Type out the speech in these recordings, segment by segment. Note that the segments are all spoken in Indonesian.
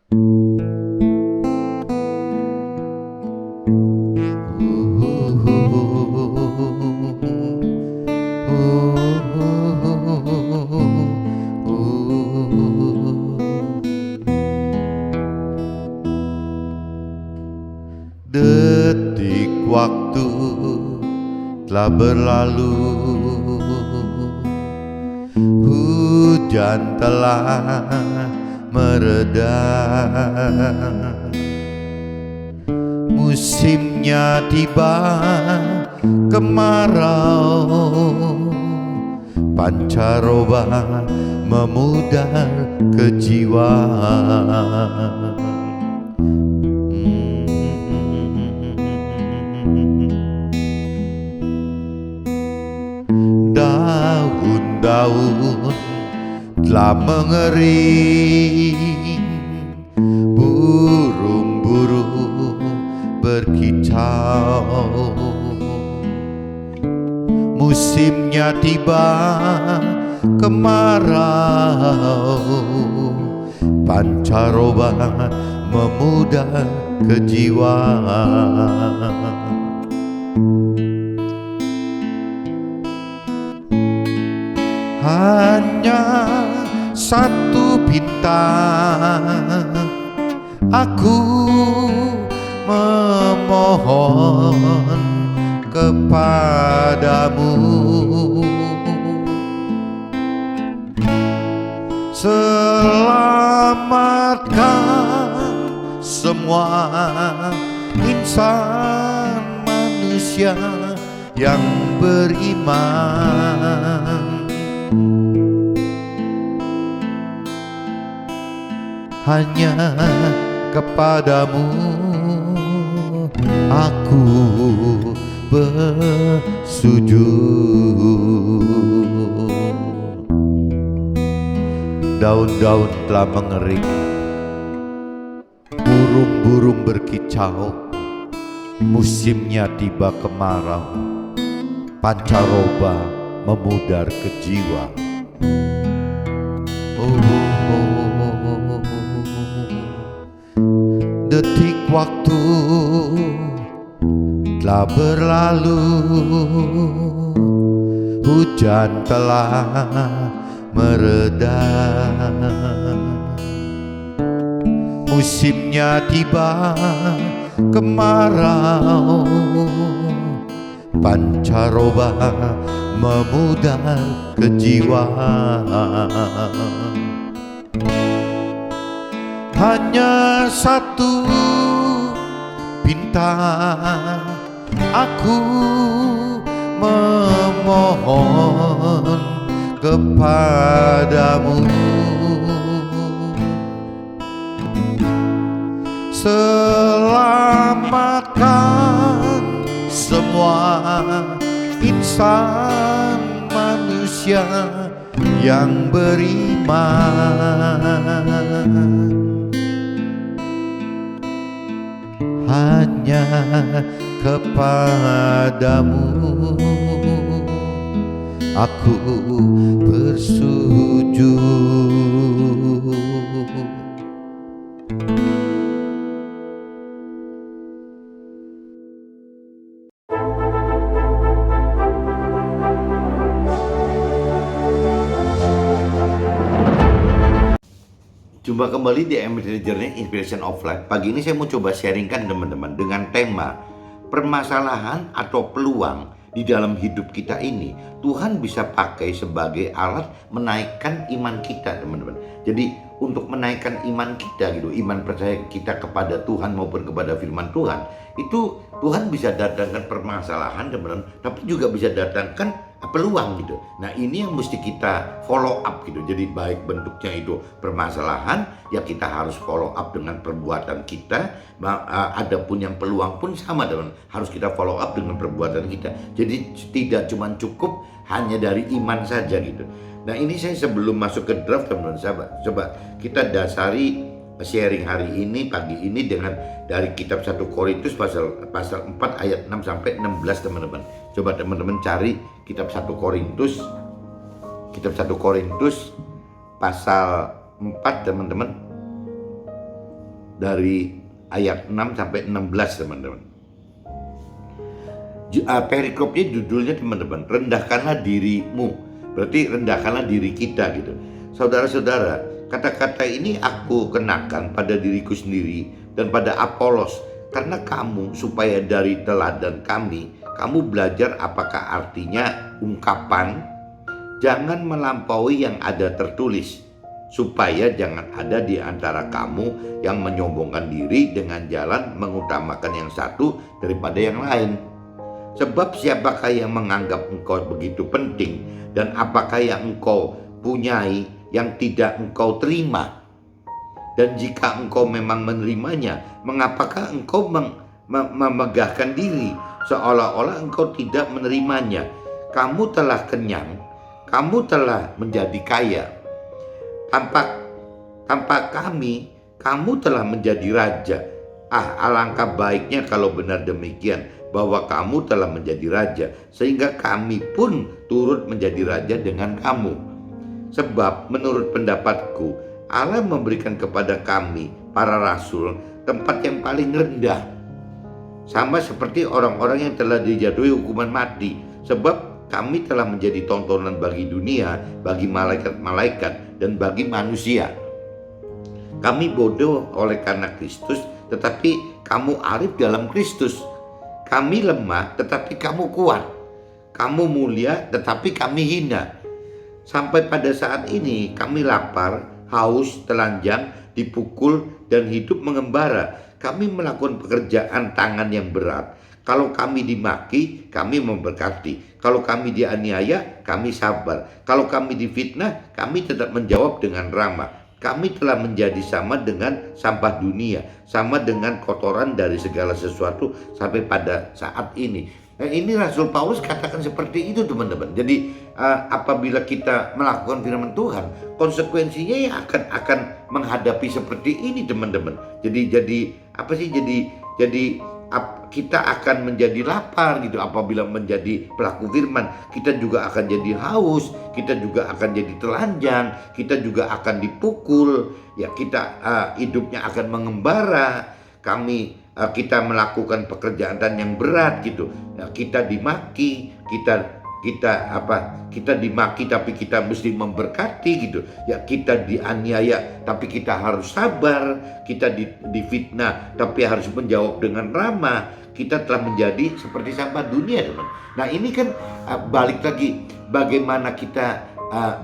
Detik waktu telah berlalu, hujan telah mereda, musimnya tiba kemarau, pancaroba memudar kejiwaan. Daun-daun telah mengering, burung-burung berkicau, musimnya tiba kemarau, pancaroba memudar kejiwaan. Hanya satu bintang aku memohon kepadamu, selamatkan semua insan manusia yang beriman. Hanya kepadamu aku bersujud. Daun-daun telah mengering, burung-burung berkicau, musimnya tiba kemarau, pancaroba memudar ke jiwa. Detik waktu telah berlalu, hujan telah mereda, musimnya tiba kemarau, pancaroba memudar kejiwaan. Hanya satu bintang aku memohon kepadamu, selamatkan semua insan manusia yang beriman. Hanya kepadamu aku bersujud. Jumpa kembali di Emily Journey Inspiration of Life. Pagi ini saya mau coba sharingkan teman-teman dengan tema permasalahan atau peluang di dalam hidup kita ini. Tuhan bisa pakai sebagai alat menaikkan iman kita, teman-teman. Jadi untuk menaikkan iman kita gitu, iman percaya kita kepada Tuhan maupun kepada firman Tuhan, itu Tuhan bisa datangkan permasalahan, teman-teman, tapi juga bisa datangkan peluang gitu. Nah, ini yang mesti kita follow up gitu. Jadi baik bentuknya itu permasalahan, ya kita harus follow up dengan perbuatan kita. Adapun yang peluang pun sama, teman, harus kita follow up dengan perbuatan kita. Jadi tidak cuma cukup hanya dari iman saja gitu. Nah, ini saya sebelum masuk ke draft, teman-teman, sahabat, coba kita dasari sharing hari ini, pagi ini, dengan dari kitab 1 Korintus pasal 4 ayat 6 sampai 16, teman-teman. Coba teman-teman cari kitab 1 Korintus pasal 4, teman-teman. dari ayat 6 sampai 16 teman-teman. Perikopnya judulnya teman-teman, rendahkanlah dirimu. Berarti rendahkanlah diri kita gitu. Saudara-saudara, kata-kata ini aku kenakan pada diriku sendiri dan pada Apolos, karena kamu supaya dari teladan kami, kamu belajar apakah artinya ungkapan jangan melampaui yang ada tertulis, supaya jangan ada di antara kamu yang menyombongkan diri dengan jalan mengutamakan yang satu daripada yang lain. Sebab siapakah yang menganggap engkau begitu penting, dan apakah yang engkau punyai yang tidak engkau terima? Dan jika engkau memang menerimanya, mengapakah engkau memegahkan diri seolah-olah engkau tidak menerimanya? Kamu telah kenyang, kamu telah menjadi kaya. Tanpa kami, kamu telah menjadi raja. Alangkah baiknya kalau benar demikian, bahwa kamu telah menjadi raja, sehingga kami pun turut menjadi raja dengan kamu. Sebab menurut pendapatku, Allah memberikan kepada kami, para rasul, tempat yang paling rendah, sama seperti orang-orang yang telah dijatuhi hukuman mati. Sebab kami telah menjadi tontonan bagi dunia, bagi malaikat-malaikat, dan bagi manusia. Kami bodoh oleh karena Kristus, tetapi kamu arif dalam Kristus. Kami lemah, tetapi kamu kuat. Kamu mulia, tetapi kami hina. Sampai pada saat ini kami lapar, haus, telanjang, dipukul, dan hidup mengembara. Kami melakukan pekerjaan tangan yang berat. Kalau kami dimaki, kami memberkati. Kalau kami dianiaya, kami sabar. Kalau kami difitnah, kami tetap menjawab dengan ramah. Kami telah menjadi sama dengan sampah dunia, sama dengan kotoran dari segala sesuatu sampai pada saat ini. Nah, ini Rasul Paulus katakan seperti itu teman-teman. Jadi apabila kita melakukan firman Tuhan, konsekuensinya yang akan menghadapi seperti ini teman-teman. Jadi kita akan menjadi lapar gitu apabila menjadi pelaku firman. Kita juga akan jadi haus, kita juga akan jadi telanjang, kita juga akan dipukul, ya kita hidupnya akan mengembara. Kita melakukan pekerjaan yang berat gitu. Ya, kita dimaki, kita dimaki tapi kita mesti memberkati gitu ya. Kita dianiaya tapi kita harus sabar. Kita difitnah tapi harus menjawab dengan ramah. Kita telah menjadi seperti sampah dunia teman. Nah ini kan balik lagi bagaimana kita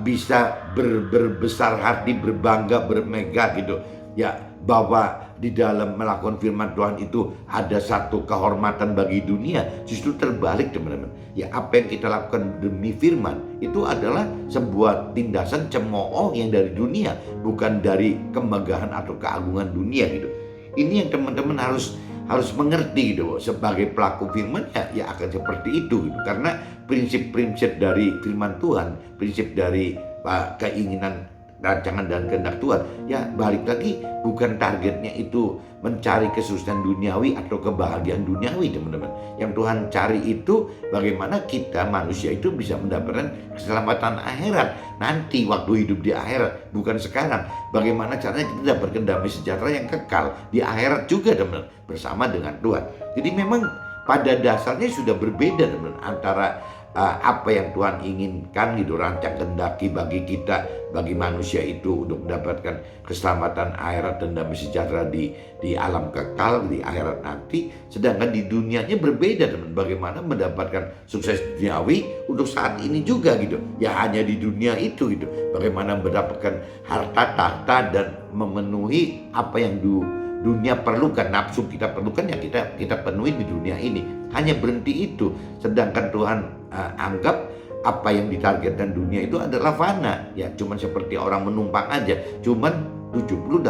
bisa berbesar hati, berbangga, bermegah gitu ya, bahwa di dalam melakukan firman Tuhan itu ada satu kehormatan bagi dunia. Justru terbalik teman-teman. Ya apa yang kita lakukan demi firman itu adalah sebuah tindasan cemooh yang dari dunia, bukan dari kemegahan atau keagungan dunia gitu. Ini yang teman-teman harus mengerti gitu. Sebagai pelaku firman ya akan seperti itu gitu. Karena prinsip-prinsip dari firman Tuhan, prinsip dari keinginan, rancangan dan kehendak Tuhan, ya balik lagi bukan targetnya itu mencari kesuksesan duniawi atau kebahagiaan duniawi teman-teman. Yang Tuhan cari itu bagaimana kita manusia itu bisa mendapatkan keselamatan akhirat nanti waktu hidup di akhirat, bukan sekarang. Bagaimana caranya kita dapatkan damai sejahtera yang kekal di akhirat juga teman-teman, bersama dengan Tuhan. Jadi memang pada dasarnya sudah berbeda teman-teman antara apa yang Tuhan inginkan gitu, rancang kehendaki bagi kita, bagi manusia itu untuk mendapatkan keselamatan akhirat dan damai sejahtera di alam kekal di akhirat nanti. Sedangkan di dunianya berbeda teman, bagaimana mendapatkan sukses duniawi untuk saat ini juga gitu ya, hanya di dunia itu gitu, bagaimana mendapatkan harta tahta dan memenuhi apa yang dunia perlukan, nafsu kita perlukan ya kita penuhi di dunia ini, hanya berhenti itu. Sedangkan Tuhan anggap apa yang ditargetkan dunia itu adalah fana ya, cuman seperti orang menumpang aja, cuman 70-80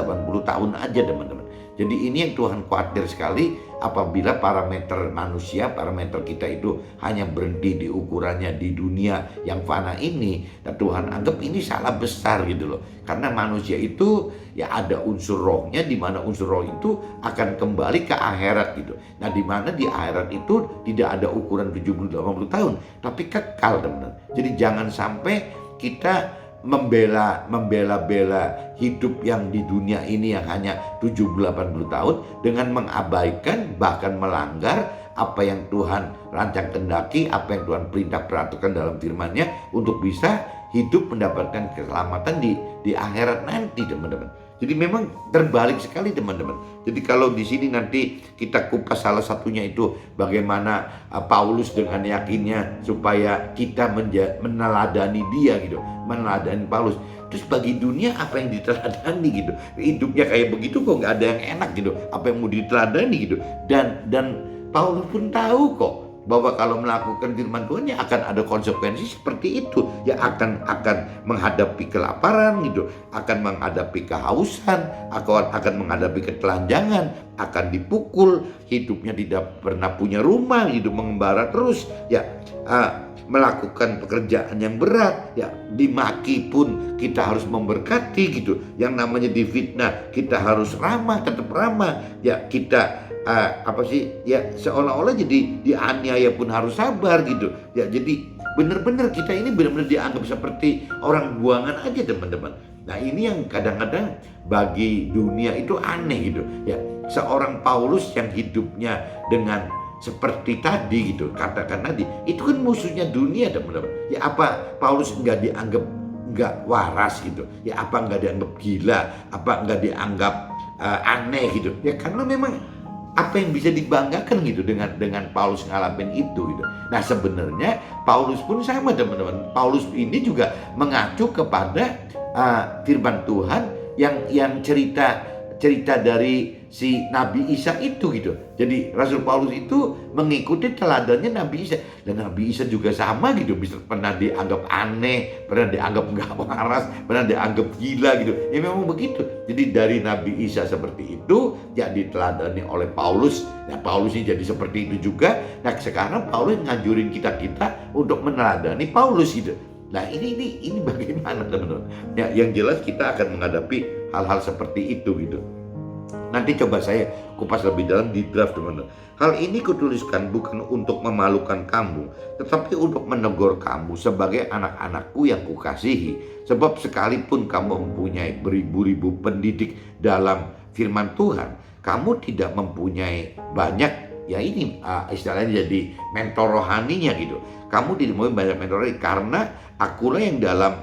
tahun aja teman-teman. Jadi ini yang Tuhan khawatir sekali apabila parameter manusia, parameter kita itu hanya berhenti di ukurannya di dunia yang fana ini. Dan Tuhan anggap ini salah besar gitu loh. Karena manusia itu ya ada unsur rohnya, di mana unsur roh itu akan kembali ke akhirat gitu. Nah di mana di akhirat itu tidak ada ukuran 70-80 tahun, tapi kekal teman-teman. Jadi jangan sampai kita membela hidup yang di dunia ini yang hanya 70-80 tahun dengan mengabaikan bahkan melanggar apa yang Tuhan rancang kendaki, apa yang Tuhan perintah peratukan dalam firman-Nya untuk bisa hidup mendapatkan keselamatan di akhirat nanti, teman-teman. Jadi memang terbalik sekali, teman-teman. Jadi kalau di sini nanti kita kupas salah satunya itu bagaimana Paulus dengan yakinnya supaya kita meneladani dia gitu, meneladani Paulus. Terus bagi dunia apa yang diteladani gitu? Hidupnya kayak begitu kok nggak ada yang enak gitu. Apa yang mau diteladani gitu? Dan Paulus pun tahu kok bahwa kalau melakukan firman Tuhan ya akan ada konsekuensi seperti itu, ya akan menghadapi kelaparan gitu, akan menghadapi kehausan, akan menghadapi ketelanjangan, akan dipukul, hidupnya tidak pernah punya rumah, hidup mengembara terus, ya melakukan pekerjaan yang berat, ya dimaki pun kita harus memberkati gitu, yang namanya difitnah kita harus ramah, tetap ramah, ya kita ya seolah-olah jadi dianiaya pun harus sabar gitu, ya jadi benar-benar kita ini benar-benar dianggap seperti orang buangan aja, teman-teman. Nah ini yang kadang-kadang bagi dunia itu aneh gitu, ya seorang Paulus yang hidupnya dengan seperti tadi gitu, katakan tadi itu kan musuhnya dunia, teman-teman. Ya apa Paulus nggak dianggap nggak waras gitu, ya apa nggak dianggap gila, apa nggak dianggap aneh gitu, ya karena memang apa yang bisa dibanggakan gitu dengan Paulus ngalamin itu gitu. Nah sebenarnya Paulus pun sama, teman-teman. Paulus ini juga mengacu kepada firman Tuhan yang cerita dari si Nabi Isa itu gitu. Jadi Rasul Paulus itu mengikuti teladannya Nabi Isa, dan Nabi Isa juga sama gitu, bisa pernah dianggap aneh, pernah dianggap nggak waras, pernah dianggap gila gitu. Ya memang begitu. Jadi dari Nabi Isa seperti itu ya diteladani oleh Paulus. Nah Paulus ini jadi seperti itu juga. Nah sekarang Paulus ngajurin kita untuk meneladani Paulus gitu. Nah ini bagaimana, teman-teman? Ya, yang jelas kita akan menghadapi hal-hal seperti itu gitu. Nanti coba saya kupas lebih dalam di draft, teman-teman. Hal ini kutuliskan bukan untuk memalukan kamu, tetapi untuk menegur kamu sebagai anak-anakku yang kukasihi. Sebab sekalipun kamu mempunyai beribu-ribu pendidik dalam firman Tuhan, kamu tidak mempunyai banyak, ya ini istilahnya jadi mentor rohaninya gitu. Kamu tidak mau banyak mentor rohani karena akulah yang dalam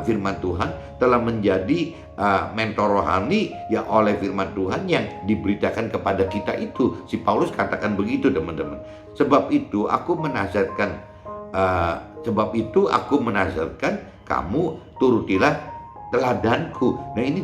firman Tuhan telah menjadi mentor rohani ya oleh firman Tuhan yang diberitakan kepada kita itu. Si Paulus katakan begitu, teman-teman. Sebab itu aku menasihatkan kamu turutilah teladanku. Nah ini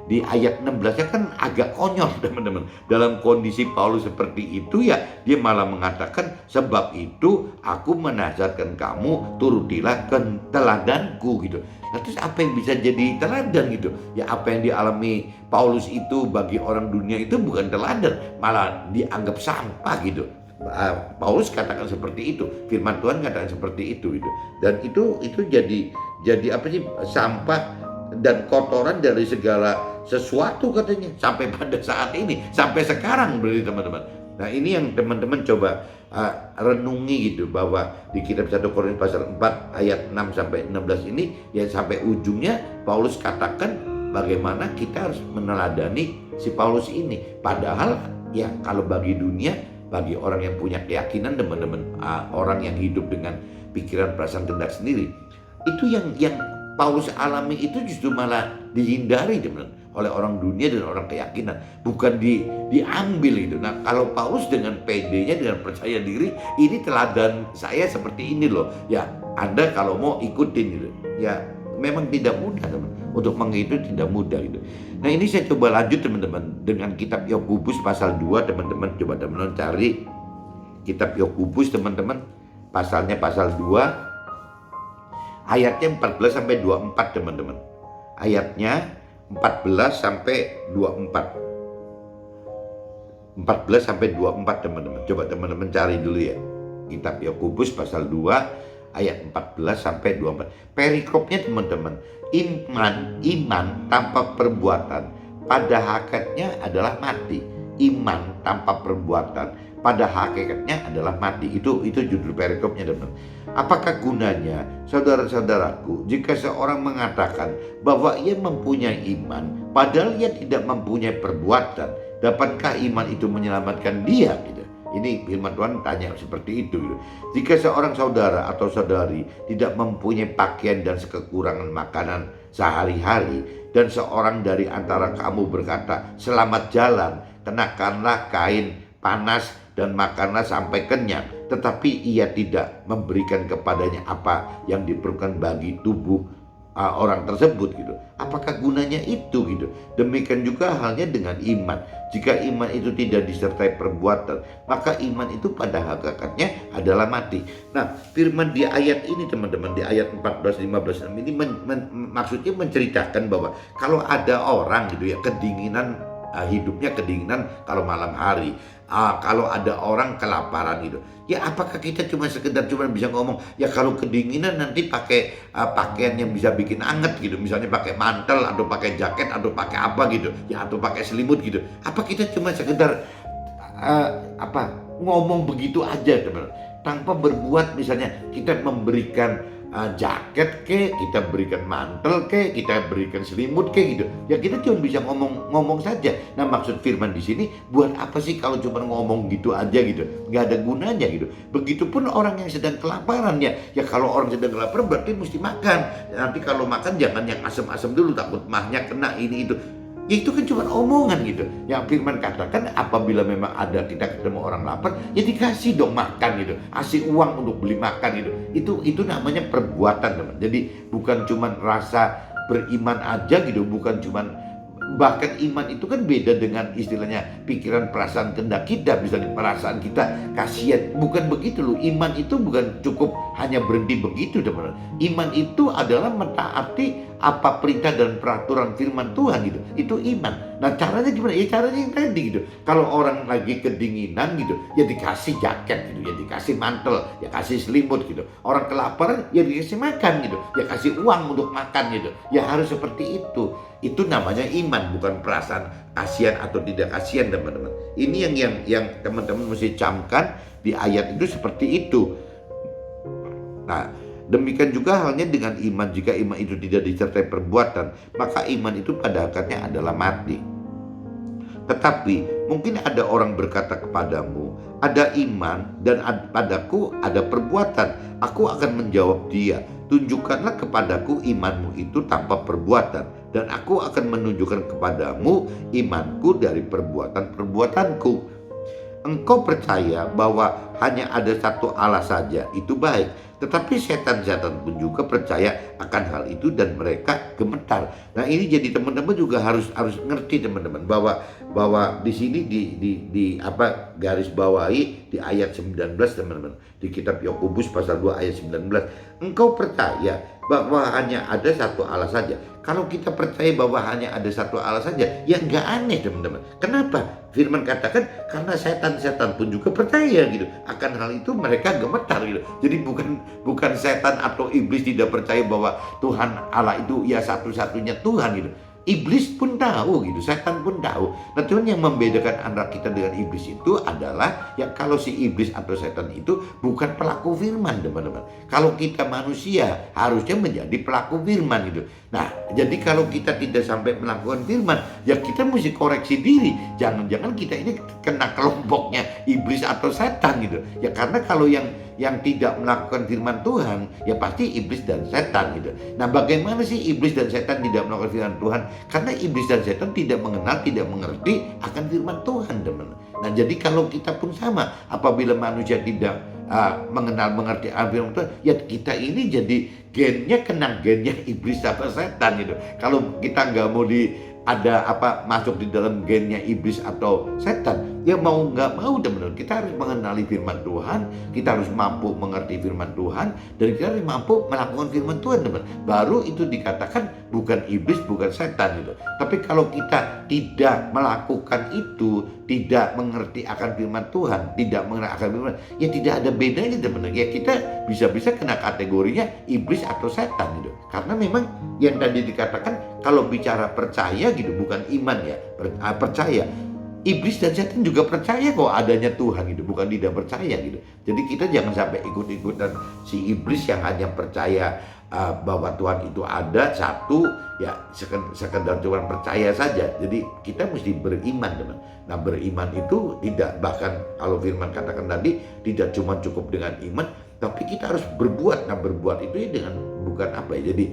di ayat 16-nya kan agak konyol, teman-teman. Dalam kondisi Paulus seperti itu ya dia malah mengatakan sebab itu aku menasihatkan kamu turutilah ke teladanku gitu. Nah, terus apa yang bisa jadi teladan gitu? Ya apa yang dialami Paulus itu bagi orang dunia itu bukan teladan, malah dianggap sampah gitu. Paulus katakan seperti itu, firman Tuhan katakan seperti itu gitu. Dan itu jadi apa sih, sampah dan kotoran dari segala sesuatu katanya sampai pada saat ini, sampai sekarang berarti, teman-teman. Nah ini yang teman-teman coba renungi gitu, bahwa di kitab 1 Korintus pasal 4 ayat 6 sampai 16 ini ya sampai ujungnya Paulus katakan bagaimana kita harus meneladani si Paulus ini. Padahal ya kalau bagi dunia, bagi orang yang punya keyakinan, teman-teman, orang yang hidup dengan pikiran perasaan kehendak sendiri, itu yang Paulus alami itu justru malah dihindari, teman-teman, oleh orang dunia dan orang keyakinan, bukan diambil itu. Nah kalau Paulus dengan PD-nya, dengan percaya diri, ini teladan saya seperti ini loh, ya Anda kalau mau ikutin gitu. Ya memang tidak mudah, teman, untuk mengikuti tidak mudah gitu. Nah ini saya coba lanjut, teman-teman, dengan kitab Yakobus pasal 2, teman-teman. Coba teman-teman cari kitab Yakobus, teman-teman, pasal 2 ayatnya 14 sampai 24, teman-teman. Ayatnya 14 sampai 24. 14 sampai 24, teman-teman. Coba teman-teman cari dulu ya. Kitab Yakobus pasal 2 ayat 14 sampai 24. Perikopnya, teman-teman, iman tanpa perbuatan pada hakikatnya adalah mati. iman tanpa perbuatan pada hakikatnya adalah mati. Itu judul perikopnya, teman. Apakah gunanya, saudara-saudaraku, jika seorang mengatakan bahwa ia mempunyai iman padahal ia tidak mempunyai perbuatan? Dapatkah iman itu menyelamatkan dia? Gitu. Ini firman Tuhan tanya seperti itu. Gitu. Jika seorang saudara atau saudari tidak mempunyai pakaian dan kekurangan makanan sehari-hari, dan seorang dari antara kamu berkata, selamat jalan, kenakanlah kain panas dan makanlah sampai kenyang, tetapi ia tidak memberikan kepadanya apa yang diperlukan bagi tubuh orang tersebut, gitu. Apakah gunanya itu, gitu? Demikian juga halnya dengan iman. Jika iman itu tidak disertai perbuatan, maka iman itu pada hakikatnya adalah mati. Nah, firman di ayat ini, teman-teman, di ayat 14, 15 ini maksudnya menceritakan bahwa kalau ada orang, gitu ya, kedinginan, hidupnya kedinginan kalau malam hari, kalau ada orang kelaparan, gitu ya, apakah kita cuma sekedar bisa ngomong ya kalau kedinginan nanti pakai pakaian yang bisa bikin anget, gitu, misalnya pakai mantel atau pakai jaket atau pakai apa, gitu ya, atau pakai selimut, gitu. Apa kita cuma sekedar ngomong begitu aja, teman, tanpa berbuat? Misalnya kita memberikan jaket ke, kita berikan mantel ke, kita berikan selimut ke, gitu ya, kita cuma bisa ngomong saja. Nah, maksud firman di sini, buat apa sih kalau cuma ngomong gitu aja, gitu, nggak ada gunanya, gitu. Begitupun orang yang sedang kelaparan, ya kalau orang sedang kelaparan berarti mesti makan. Nanti kalau makan jangan yang asam-asam dulu, takut mahnya kena ini itu. Ya itu kan cuma omongan, gitu. Yang firman katakan apabila memang ada kita ketemu orang lapar, ya dikasih dong makan, gitu. Kasih uang untuk beli makan, gitu. Itu namanya perbuatan, teman. Jadi bukan cuma rasa beriman aja, gitu. Bukan cuma, bahkan iman itu kan beda dengan istilahnya pikiran, perasaan, kehendak kita. Misalnya perasaan kita kasihan, bukan begitu loh. Iman itu bukan cukup hanya berhenti begitu, teman. Iman itu adalah mentaati apa perintah dan peraturan firman Tuhan, gitu. Itu iman. Nah, caranya gimana? Ya caranya yang tadi, gitu. Kalau orang lagi kedinginan, gitu, ya dikasih jaket, gitu, ya dikasih mantel, ya kasih selimut, gitu. Orang kelaparan, ya dikasih makan, gitu, ya kasih uang untuk makan, gitu. Ya harus seperti itu. Itu namanya iman, bukan perasaan kasihan atau tidak kasihan, teman-teman. Ini yang teman-teman mesti camkan di ayat itu seperti itu. Nah, demikian juga halnya dengan iman. Jika iman itu tidak disertai perbuatan, maka iman itu pada hakikatnya adalah mati. Tetapi mungkin ada orang berkata kepadamu, ada iman dan padaku ada perbuatan. Aku akan menjawab dia, tunjukkanlah kepadaku imanmu itu tanpa perbuatan, dan aku akan menunjukkan kepadamu imanku dari perbuatan-perbuatanku. Engkau percaya bahwa hanya ada satu Allah saja, itu baik. Tetapi setan-setan pun juga percaya akan hal itu dan mereka gemetar. Nah, ini jadi teman-teman juga harus ngerti, teman-teman, bahwa di sini di garis bawahi di ayat 19, teman-teman, di kitab Yakobus pasal 2 ayat 19. Engkau percaya bahwa hanya ada satu Allah saja. Kalau kita percaya bahwa hanya ada satu Allah saja, ya nggak aneh, teman-teman. Kenapa? Firman katakan karena setan-setan pun juga percaya, gitu. Akan hal itu mereka gemetar, gitu. Jadi bukan setan atau iblis tidak percaya bahwa Tuhan Allah itu ya satu-satunya Tuhan, gitu. Iblis pun tahu, gitu, setan pun tahu. Nah, Tuhan yang membedakan antara kita dengan iblis itu adalah ya kalau si iblis atau setan itu bukan pelaku firman, teman-teman. Kalau kita manusia harusnya menjadi pelaku firman, gitu. Nah, jadi kalau kita tidak sampai melakukan firman, ya kita mesti koreksi diri. Jangan-jangan kita ini kena kelompoknya iblis atau setan, gitu. Ya karena kalau yang tidak melakukan firman Tuhan, ya pasti iblis dan setan, gitu. Nah, bagaimana sih iblis dan setan tidak melakukan firman Tuhan? Karena iblis dan setan tidak mengenal, tidak mengerti akan firman Tuhan, teman. Nah, jadi kalau kita pun sama, apabila manusia tidak mengenal, mengerti firman Tuhan, ya kita ini jadi kena gennya iblis atau setan, gitu. Kalau kita nggak mau masuk di dalam gennya iblis atau setan, ya mau nggak mau, teman-teman, kita harus mengenali firman Tuhan, kita harus mampu mengerti firman Tuhan, dan kita harus mampu melakukan firman Tuhan, teman. Baru itu dikatakan bukan iblis, bukan setan, gitu. Tapi kalau kita tidak melakukan itu, tidak mengerti akan firman Tuhan, tidak mengenal akan firman, ya tidak ada bedanya, teman-teman. Ya kita bisa-bisa kena kategorinya iblis atau setan, gitu. Karena memang yang tadi dikatakan, kalau bicara percaya, gitu, bukan iman, ya percaya. iblis dan setan juga percaya kok adanya Tuhan gitu, bukan tidak percaya gitu. Jadi kita jangan sampai ikut-ikutan si iblis yang hanya percaya bahwa Tuhan itu ada satu, ya sekedar cuma percaya saja. Jadi kita mesti beriman, teman. Nah, beriman itu tidak, bahkan kalau firman katakan tadi, tidak cuma cukup dengan iman, tapi kita harus berbuat. Nah, berbuat itu ya dengan bukan apa ya, jadi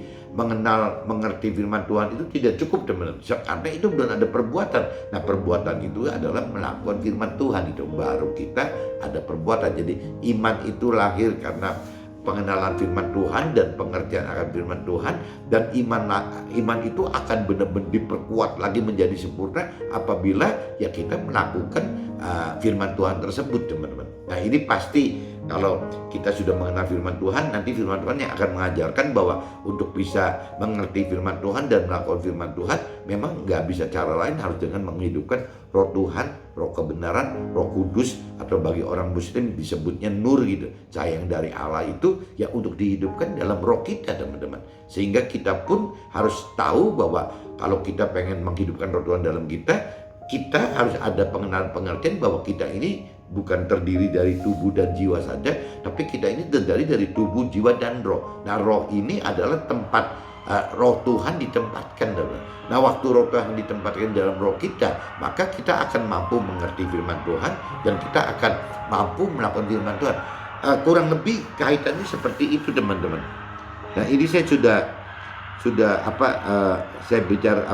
mengerti firman Tuhan itu tidak cukup, teman-teman, karena itu belum ada perbuatan. Nah, perbuatan itu adalah melakukan firman Tuhan, itu baru kita ada perbuatan. Jadi iman itu lahir karena pengenalan firman Tuhan dan pengertian akan firman Tuhan, dan iman itu akan benar-benar diperkuat lagi menjadi sempurna apabila ya kita melakukan firman Tuhan tersebut, teman-teman. Nah, ini pasti kalau kita sudah mengenal firman Tuhan, nanti firman Tuhan yang akan mengajarkan bahwa untuk bisa mengerti firman Tuhan dan melakukan firman Tuhan, memang nggak bisa cara lain, harus dengan menghidupkan roh Tuhan, roh kebenaran, roh kudus, atau bagi orang muslim disebutnya nur gitu, cahaya yang dari Allah itu ya untuk dihidupkan dalam roh kita, teman-teman. Sehingga kita pun harus tahu bahwa kalau kita pengen menghidupkan roh Tuhan dalam kita harus ada pengertian bahwa kita ini bukan terdiri dari tubuh dan jiwa saja, tapi kita ini terdiri dari tubuh, jiwa, dan roh. Nah, roh ini adalah tempat roh Tuhan ditempatkan dalam. Nah, waktu roh Tuhan ditempatkan dalam roh kita, maka kita akan mampu mengerti firman Tuhan dan kita akan mampu melakukan firman Tuhan. Kurang lebih kaitannya seperti itu, teman-teman. Nah, ini saya sudah saya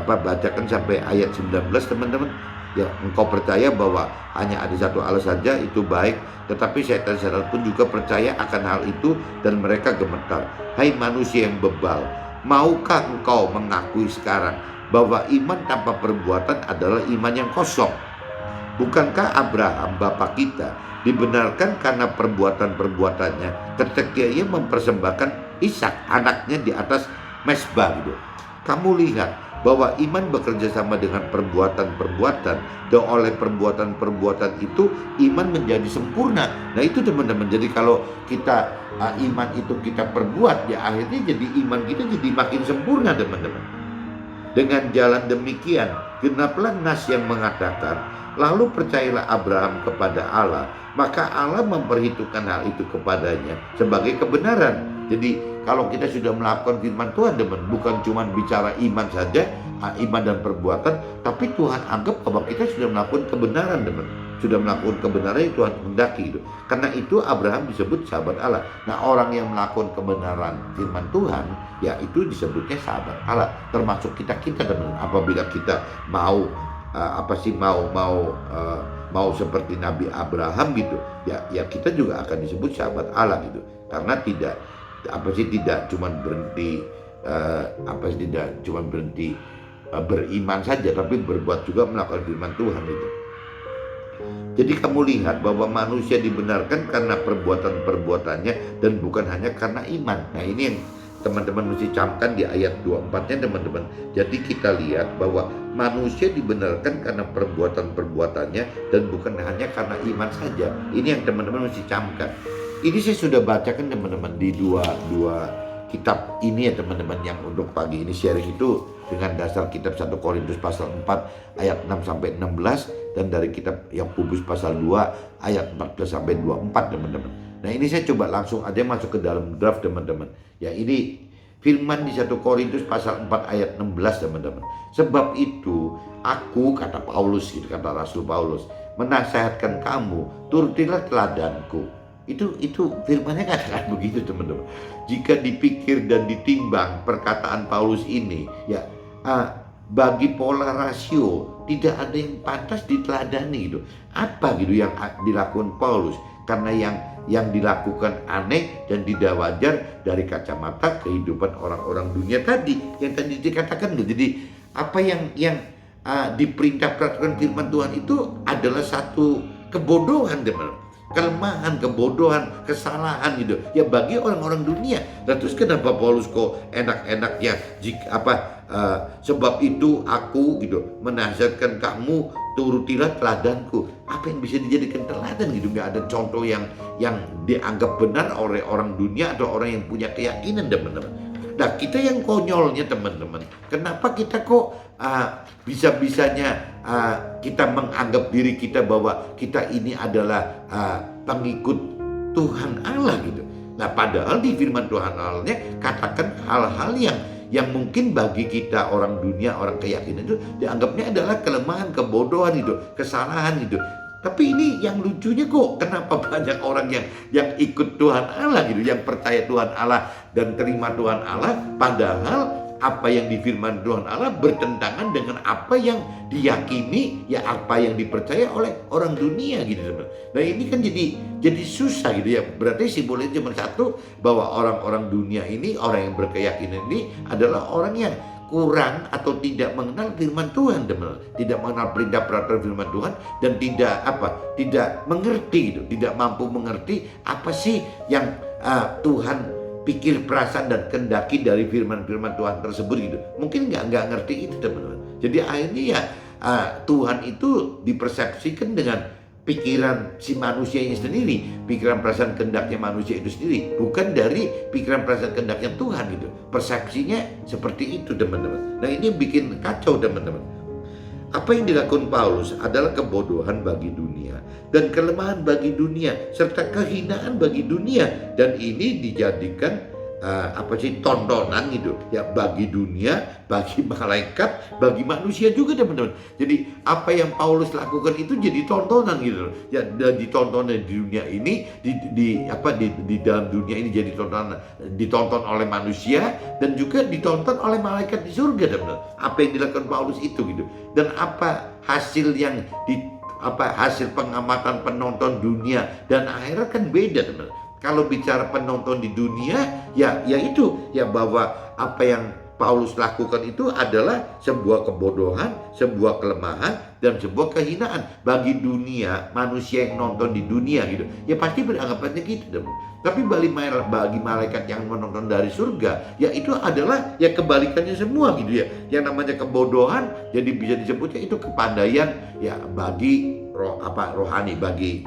bacakan sampai ayat 19, teman-teman. Ya, engkau percaya bahwa hanya ada satu Allah saja, itu baik, tetapi setan-setan pun juga percaya akan hal itu dan mereka gemetar. Hai manusia yang bebal, maukah engkau mengakui sekarang bahwa iman tanpa perbuatan adalah iman yang kosong? Bukankah Abraham bapa kita dibenarkan karena perbuatan-perbuatannya ketika ia mempersembahkan Ishak anaknya di atas mezbah gitu? Kamu lihat bahwa iman bekerja sama dengan perbuatan-perbuatan, dan oleh perbuatan-perbuatan itu iman menjadi sempurna. Nah, itu, teman-teman. Jadi kalau kita iman itu kita perbuat, ya akhirnya jadi iman kita jadi makin sempurna, teman-teman. Dengan jalan demikian genaplah nas yang mengatakan, lalu percayalah Abraham kepada Allah, maka Allah memperhitungkan hal itu kepadanya sebagai kebenaran. Jadi kalau kita sudah melakukan firman Tuhan, teman, bukan cuma bicara iman saja, iman dan perbuatan, tapi Tuhan anggap bahwa kita sudah melakukan kebenaran, teman. Sudah melakukan kebenaran yang Tuhan hendaki itu. Karena itu Abraham disebut sahabat Allah. Nah, orang yang melakukan kebenaran firman Tuhan, ya itu disebutnya sahabat Allah. Termasuk kita, teman. Apabila kita mau mau seperti Nabi Abraham gitu, ya kita juga akan disebut sahabat Allah gitu. Karena tidak cuma berhenti beriman saja, tapi berbuat juga melakukan firman Tuhan itu. Jadi kamu lihat bahwa manusia dibenarkan karena perbuatan-perbuatannya dan bukan hanya karena iman. Nah, ini yang teman-teman mesti camkan di ayat 24-nya, teman-teman. Jadi kita lihat bahwa manusia dibenarkan karena perbuatan-perbuatannya dan bukan hanya karena iman saja. Ini yang teman-teman mesti camkan. Ini saya sudah bacakan, teman-teman, di dua kitab ini ya, teman-teman, yang untuk pagi ini sharing itu dengan dasar kitab 1 Korintus pasal 4 ayat 6 sampai 16 dan dari kitab Yakobus pasal 2 ayat 14 sampai 24, teman-teman. Nah, ini saya coba langsung aja masuk ke dalam draft, teman-teman. Ya, ini firman di 1 Korintus pasal 4 ayat 16, teman-teman. Sebab itu aku, kata Paulus, kata Rasul Paulus, menasihatkan kamu, turutilah teladanku. Itu firmannya katakan begitu, teman-teman. Jika dipikir dan ditimbang perkataan Paulus ini, ya bagi pola rasio tidak ada yang pantas diteladani gitu. Apa gitu yang dilakukan Paulus? Karena yang dilakukan aneh dan tidak wajar dari kacamata kehidupan orang-orang dunia tadi, yang tadi dikatakan gitu. Jadi apa yang diperintah peraturan firman Tuhan itu adalah satu kebodohan, teman-teman. Kelemahan, kebodohan, kesalahan gitu ya bagi orang-orang dunia. Dan terus kenapa Paulus kok enak-enaknya sebab itu aku gitu menasihatkan kamu, turutilah teladanku. Apa yang bisa dijadikan teladan gitu? Nggak ada contoh yang dianggap benar oleh orang dunia atau orang yang punya keyakinan, teman-teman. Nah, kita yang konyolnya teman-teman, kenapa kita kok bisa-bisanya kita menganggap diri kita bahwa kita ini adalah pengikut Tuhan Allah gitu. Nah, padahal di firman Tuhan Allahnya katakan hal-hal yang mungkin bagi kita orang dunia, orang keyakinan itu dianggapnya adalah kelemahan, kebodohan itu, kesalahan itu. Tapi ini yang lucunya kok kenapa banyak orang yang ikut Tuhan Allah gitu, yang percaya Tuhan Allah dan terima Tuhan Allah, padahal apa yang di firman Tuhan Allah bertentangan dengan apa yang diyakini, ya apa yang dipercaya oleh orang dunia gitu teman. Nah ini kan jadi susah gitu ya. Berarti simbolnya cuma satu, bahwa orang-orang dunia ini, orang yang berkeyakinan ini adalah orang yang kurang atau tidak mengenal firman Tuhan, teman. Tidak mengenal perintah peraturan firman Tuhan dan tidak mengerti gitu, tidak mampu mengerti apa sih yang Tuhan pikir, perasaan dan kendaki dari firman-firman Tuhan tersebut gitu. Mungkin nggak ngerti itu, teman-teman. Jadi akhirnya ya Tuhan itu dipersepsikan dengan pikiran si manusianya sendiri, pikiran perasaan kehendaknya manusia itu sendiri, bukan dari pikiran perasaan kehendaknya Tuhan gitu. Persepsinya seperti itu, teman-teman. Nah ini bikin kacau, teman-teman. Apa yang dilakukan Paulus adalah kebodohan bagi dunia dan kelemahan bagi dunia serta kehinaan bagi dunia, dan ini dijadikan tontonan gitu ya, bagi dunia, bagi malaikat, bagi manusia juga, teman-teman. Jadi apa yang Paulus lakukan itu jadi tontonan gitu ya, dan ditonton di dunia ini, di dalam dunia ini jadi ditonton oleh manusia dan juga ditonton oleh malaikat di surga, teman-teman. Apa yang dilakukan Paulus itu gitu, dan apa hasil yang hasil pengamatan penonton dunia dan akhirat kan beda, teman-teman. Kalau bicara penonton di dunia, ya itu ya, bahwa apa yang Paulus lakukan itu adalah sebuah kebodohan, sebuah kelemahan, dan sebuah kehinaan bagi dunia, manusia yang nonton di dunia gitu. Ya pasti beranggapannya gitu, teman. Tapi bagi malaikat yang menonton dari surga, ya itu adalah ya kebalikannya semua gitu ya. Yang namanya kebodohan, jadi bisa disebutnya itu kepandaian ya bagi rohani, bagi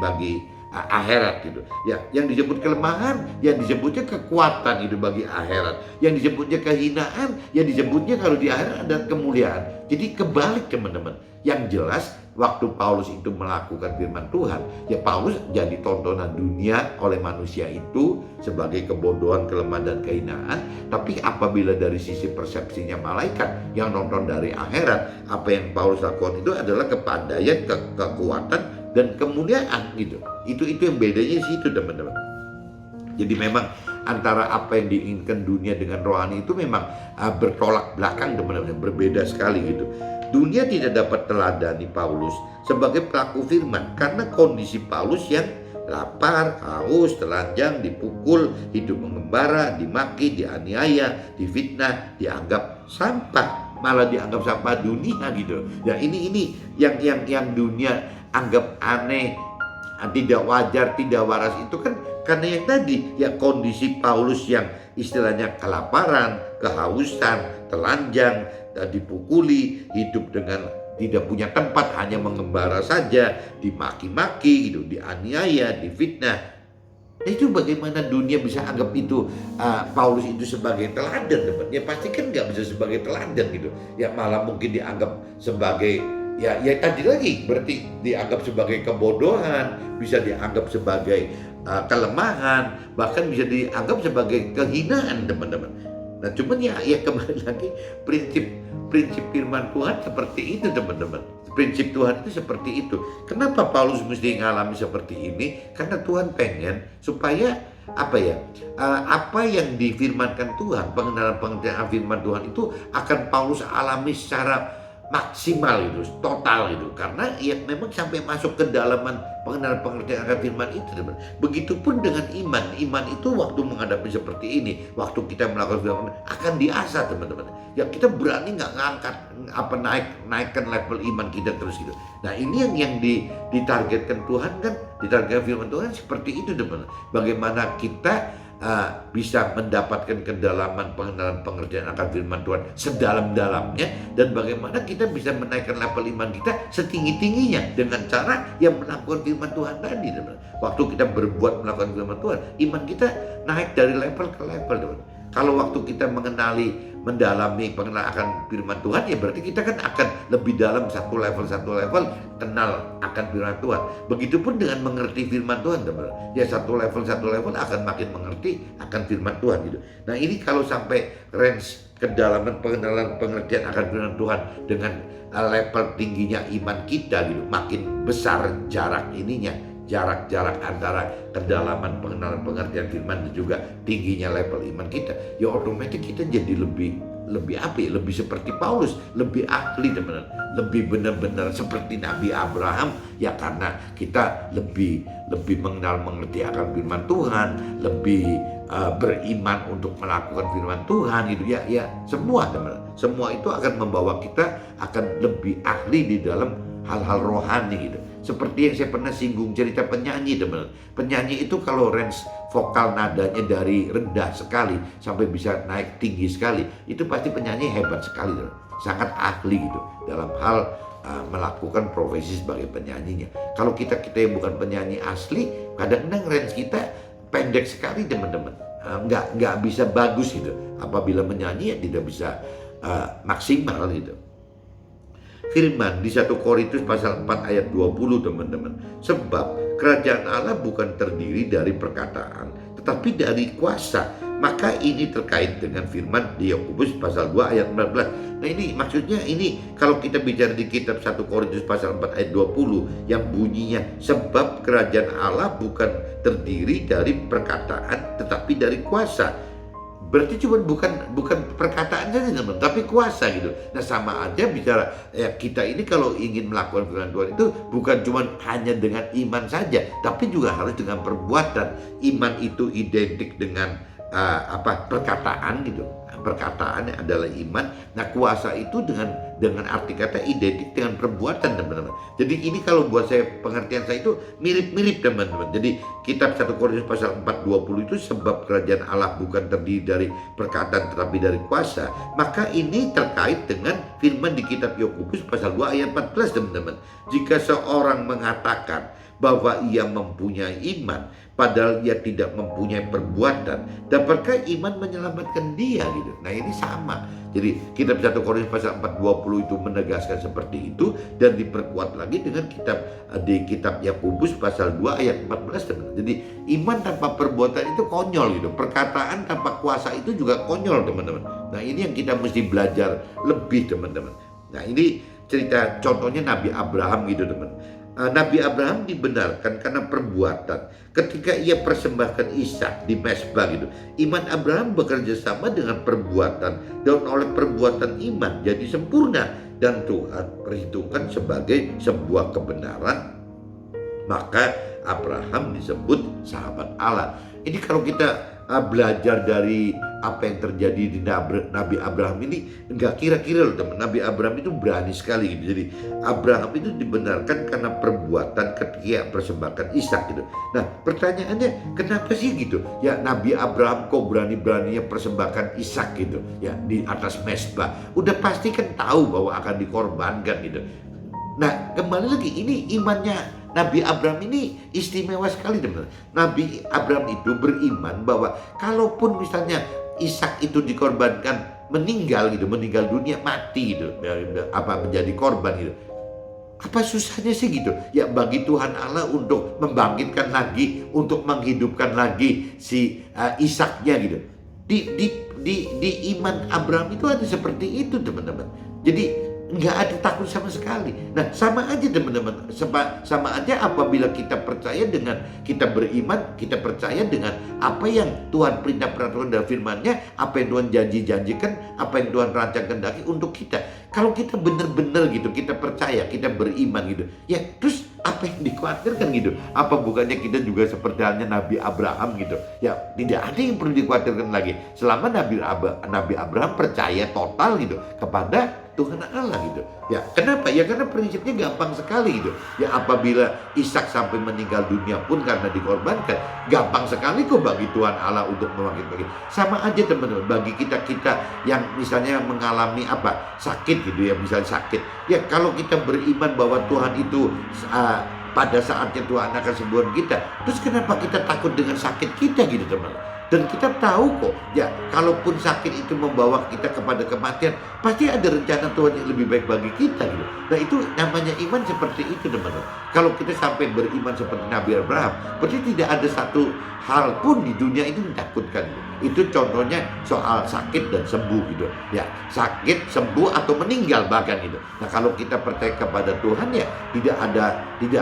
akhirat gitu ya. Yang disebut kelemahan, yang disebutnya kekuatan itu bagi akhirat. Yang disebutnya kehinaan, yang disebutnya kalau di akhirat ada kemuliaan. Jadi kebalik, teman-teman. Yang jelas waktu Paulus itu melakukan firman Tuhan, ya Paulus jadi tontonan dunia oleh manusia itu sebagai kebodohan, kelemahan dan kehinaan. Tapi apabila dari sisi persepsinya malaikat yang nonton dari akhirat, apa yang Paulus lakukan itu adalah kepandaian, kekuatan dan kemuliaan gitu. Itu yang bedanya sih itu, teman-teman. Jadi memang antara apa yang diinginkan dunia dengan rohani itu memang bertolak belakang, teman-teman, berbeda sekali gitu. Dunia tidak dapat teladani Paulus sebagai pelaku firman karena kondisi Paulus yang lapar, haus, telanjang, dipukul, hidup mengembara, dimaki, dianiaya, difitnah, dianggap sampah, malah dianggap sampah dunia gitu. Ya ini yang dunia anggap aneh, tidak wajar, tidak waras itu kan karena yang tadi ya, kondisi Paulus yang istilahnya kelaparan, kehausan, telanjang, dipukuli, hidup dengan tidak punya tempat, hanya mengembara saja, dimaki-maki gitu, dianiaya, difitnah. Itu bagaimana dunia bisa anggap itu Paulus itu sebagai teladan, teman? Ya pasti kan nggak bisa sebagai teladan gitu. Ya malah mungkin dianggap sebagai ya tadi lagi, berarti dianggap sebagai kebodohan, bisa dianggap sebagai kelemahan, bahkan bisa dianggap sebagai kehinaan, teman-teman. Nah cuman ya kembali lagi, prinsip firman Tuhan seperti itu, teman-teman. Prinsip Tuhan itu seperti itu. Kenapa Paulus mesti ngalami seperti ini? Karena Tuhan pengen supaya apa yang difirmankan Tuhan, pengenalan firman Tuhan itu akan Paulus alami secara maksimal itu, total itu. Karena ya memang sampai masuk ke dalaman pengenalan pengertian akan firman itu, teman. Begitupun dengan iman. Iman itu waktu menghadapi seperti ini, waktu kita melakukan firman akan diasah, teman-teman. Ya kita berani nggak ngangkat naikkan level iman kita terus gitu. Nah ini yang ditargetkan Tuhan kan, ditargetkan firman Tuhan seperti itu, teman. Bagaimana kita bisa mendapatkan kedalaman pengenalan pengertian akan firman Tuhan sedalam-dalamnya, dan bagaimana kita bisa menaikkan level iman kita setinggi-tingginya dengan cara yang melakukan firman Tuhan tadi, teman. Waktu kita berbuat melakukan firman Tuhan, iman kita naik dari level ke level, teman. Kalau waktu kita mendalami pengenalan akan firman Tuhan, ya berarti kita kan akan lebih dalam satu level kenal akan firman Tuhan. Begitupun dengan mengerti firman Tuhan, teman. Ya satu level akan makin mengerti akan firman Tuhan gitu. Nah ini kalau sampai range kedalaman pengenalan pengertian akan firman Tuhan dengan level tingginya iman kita gitu, makin besar jarak antara kedalaman pengenalan pengertian firman dan juga tingginya level iman kita, ya otomatis kita jadi lebih lebih seperti Paulus, lebih ahli teman, lebih benar-benar seperti Nabi Abraham, ya karena kita lebih mengerti akan firman Tuhan, lebih beriman untuk melakukan firman Tuhan gitu ya semua teman, semua itu akan membawa kita akan lebih ahli di dalam hal-hal rohani gitu. Seperti yang saya pernah singgung cerita penyanyi teman. Penyanyi itu kalau range vokal nadanya dari rendah sekali sampai bisa naik tinggi sekali, itu pasti penyanyi hebat sekali teman. Sangat ahli gitu dalam hal melakukan profesi sebagai penyanyinya. Kalau kita yang bukan penyanyi asli, kadang-kadang range kita pendek sekali teman-teman. Nggak bisa bagus gitu. Apabila menyanyi ya tidak bisa maksimal gitu. Firman di 1 Korintus pasal 4 ayat 20 teman-teman. Sebab kerajaan Allah bukan terdiri dari perkataan, tetapi dari kuasa. Maka ini terkait dengan firman di Yakobus pasal 2 ayat 14. Nah ini maksudnya ini kalau kita bicara di kitab 1 Korintus pasal 4 ayat 20 yang bunyinya sebab kerajaan Allah bukan terdiri dari perkataan tetapi dari kuasa. Berarti cuma bukan perkataan saja teman, tapi kuasa gitu. Nah sama aja bicara ya, kita ini kalau ingin melakukan firman Tuhan itu bukan cuma hanya dengan iman saja, tapi juga harus dengan perbuatan. Iman itu identik dengan perkataan gitu. Perkataan adalah iman. Nah kuasa itu dengan arti kata identik dengan perbuatan teman-teman. Jadi ini kalau buat saya pengertian saya itu mirip-mirip teman-teman. Jadi kitab 1 Korintus pasal 4:20 itu sebab kerajaan Allah bukan terdiri dari perkataan tetapi dari kuasa. Maka ini terkait dengan firman di kitab Yakobus pasal 2 ayat 14 teman-teman. Jika seorang mengatakan bahwa ia mempunyai iman padahal ia tidak mempunyai perbuatan, dapatkah iman menyelamatkan dia gitu? Nah ini sama. Jadi kitab 1 Korintus pasal 4:20 itu menegaskan seperti itu dan diperkuat lagi dengan di kitab Yakobus pasal 2 ayat 14 teman. Jadi iman tanpa perbuatan itu konyol gitu. Perkataan tanpa kuasa itu juga konyol teman-teman. Nah ini yang kita mesti belajar lebih teman-teman. Nah ini cerita contohnya Nabi Abraham gitu teman. Nabi Abraham dibenarkan karena perbuatan ketika ia persembahkan Ishak di Mesbah gitu. Iman Abraham bekerja sama dengan perbuatan dan oleh perbuatan iman jadi sempurna dan Tuhan perhitungkan sebagai sebuah kebenaran. Maka Abraham disebut sahabat Allah. Ini kalau kita belajar dari apa yang terjadi di Nabi Abraham ini, enggak kira-kira loh teman. Nabi Abraham itu berani sekali gitu. Jadi Abraham itu dibenarkan karena perbuatan ketika persembahkan Ishak gitu. Nah pertanyaannya kenapa sih gitu ya Nabi Abraham kok berani-beraninya persembahkan Ishak gitu ya di atas Mesbah. Udah pasti kan tahu bahwa akan dikorbankan gitu. Nah kembali lagi ini imannya Nabi Abraham ini istimewa sekali teman-teman. Nabi Abraham itu beriman bahwa kalaupun misalnya Ishak itu dikorbankan meninggal dunia mati gitu, menjadi korban gitu. Apa susahnya sih gitu? Ya bagi Tuhan Allah untuk membangkitkan lagi, untuk menghidupkan lagi si Ishaknya gitu. Di iman Abraham itu ada seperti itu teman-teman. Jadi nggak ada takut sama sekali. Nah sama aja teman-teman, sama aja apabila kita percaya dengan kita beriman, kita percaya dengan apa yang Tuhan perintah peraturan dan firman-Nya, apa yang Tuhan janjikan, apa yang Tuhan rancang kehendaki untuk kita. Kalau kita benar-benar gitu, kita percaya, kita beriman gitu, ya terus apa yang dikhawatirkan gitu? Apa bukannya kita juga seperti halnya Nabi Abraham gitu? Ya tidak ada yang perlu dikhawatirkan lagi selama Nabi Abraham percaya total gitu kepada Tuhan Allah gitu. Ya kenapa? Ya karena prinsipnya gampang sekali gitu. Ya apabila Ishak sampai meninggal dunia pun karena dikorbankan, gampang sekali kok bagi Tuhan Allah untuk membangkitkan. Sama aja teman-teman, bagi kita yang misalnya mengalami sakit gitu ya, misalnya sakit. Ya kalau kita beriman bahwa Tuhan itu pada saatnya Tuhan akan sembuhkan kita, terus kenapa kita takut dengan sakit kita gitu teman? Dan kita tahu kok, ya kalaupun sakit itu membawa kita kepada kematian, pasti ada rencana Tuhan yang lebih baik bagi kita gitu. Nah itu namanya iman seperti itu teman-teman. Kalau kita sampai beriman seperti Nabi Abraham, berarti tidak ada satu hal pun di dunia itu menakutkan. Itu contohnya soal sakit dan sembuh gitu. Ya, sakit, sembuh atau meninggal bahkan gitu. Nah, kalau kita percaya kepada Tuhan ya tidak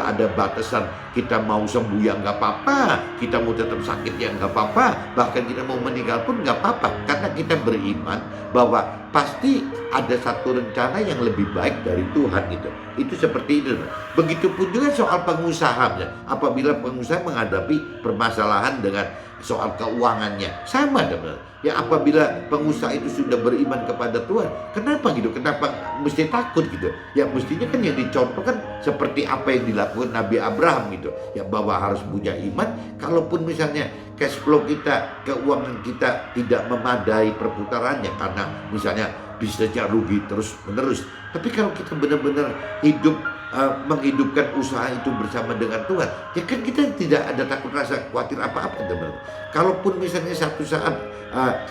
ada batasan. Kita mau sembuh ya nggak apa-apa, kita mau tetap sakit ya nggak apa-apa, bahkan kita mau meninggal pun nggak apa-apa, karena kita beriman bahwa pasti ada satu rencana yang lebih baik dari Tuhan gitu. Itu seperti itu. Begitupun juga soal pengusaha. Apabila pengusaha menghadapi permasalahan dengan soal keuangannya, sama teman. Ya apabila pengusaha itu sudah beriman kepada Tuhan, kenapa gitu? Kenapa mesti takut gitu? Ya mestinya kan yang dicontohkan seperti apa yang dilakukan Nabi Abraham gitu. Ya bahwa harus punya iman. Kalaupun misalnya cash flow kita, keuangan kita tidak memadai perputarannya karena misalnya bisnisnya rugi terus menerus. Tapi kalau kita benar-benar hidup menghidupkan usaha itu bersama dengan Tuhan, ya kan kita tidak ada takut rasa khawatir apa-apa teman-teman. Kalaupun misalnya satu saat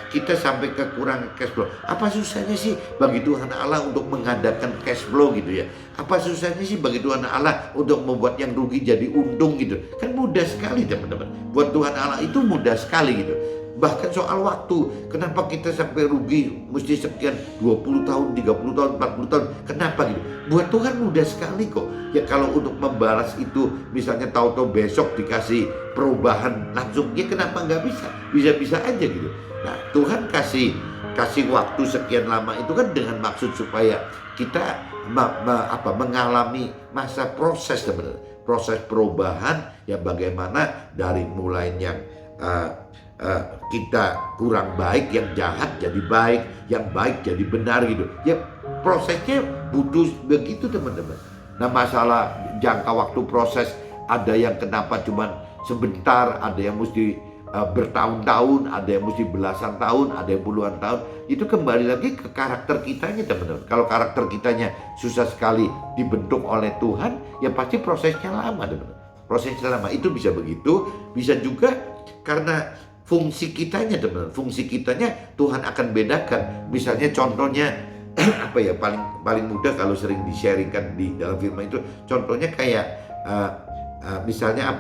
kita sampai kekurangan cash flow, apa susahnya sih bagi Tuhan Allah untuk mengadakan cash flow gitu ya? Apa susahnya sih bagi Tuhan Allah untuk membuat yang rugi jadi untung gitu? Kan mudah sekali teman-teman. Buat Tuhan Allah itu mudah sekali gitu. Bahkan soal waktu, kenapa kita sampai rugi mesti sekian 20 tahun, 30 tahun, 40 tahun, kenapa gitu? Buat Tuhan mudah sekali kok. Ya kalau untuk membalas itu misalnya tahu-tahu besok dikasih perubahan langsung, ya kenapa nggak bisa? Bisa-bisa aja gitu. Nah Tuhan kasih waktu sekian lama itu kan dengan maksud supaya kita mengalami masa proses sebenarnya. Proses perubahan ya bagaimana dari mulainya kita kurang baik, yang jahat jadi baik, yang baik jadi benar gitu. Ya prosesnya butuh begitu teman-teman. Nah masalah jangka waktu proses, ada yang kenapa cuman sebentar, ada yang mesti bertahun-tahun, ada yang mesti belasan tahun, ada yang puluhan tahun. Itu kembali lagi ke karakter kitanya teman-teman. Kalau karakter kitanya susah sekali dibentuk oleh Tuhan, ya pasti prosesnya lama teman-teman. Prosesnya lama, itu bisa begitu. Bisa juga karena fungsi kitanya teman-teman. Fungsi kitanya Tuhan akan bedakan. Misalnya contohnya apa ya, paling mudah kalau sering di-sharingkan di dalam firman itu, contohnya kayak misalnya